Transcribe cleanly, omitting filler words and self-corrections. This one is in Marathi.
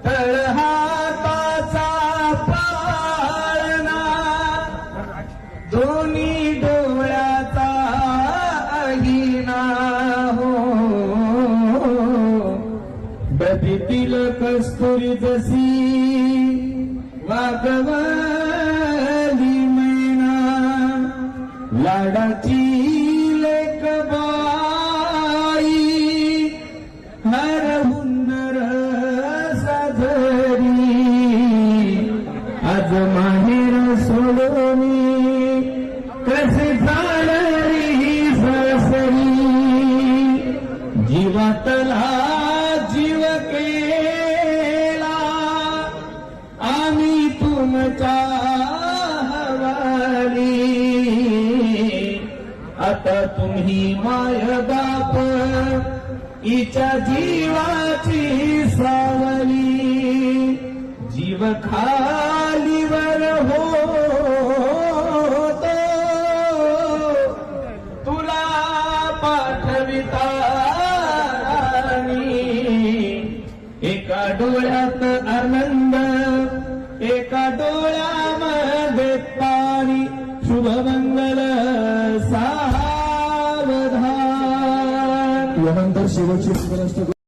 तळहाताचा पाळणा दोन्ही डोळ्याचा अगिना हो बदीतील कस्तुरी जशी वागवली मैना लाडाची लेकबाई हरहुन्नर साधरी आज माहेर सोडोनी कसे जाणारी सासरी जीवातला जीव केला आम्ही तुमच्या हवाली आता तुम्ही माय बाप इच्या जीवाची सावली जीव खालीवर होतो तुला पाठविता एका डोळ्यात आनंद एका डोळ्यामध्ये पाणी शुभमंगल सावधान. यानंतर शेवटची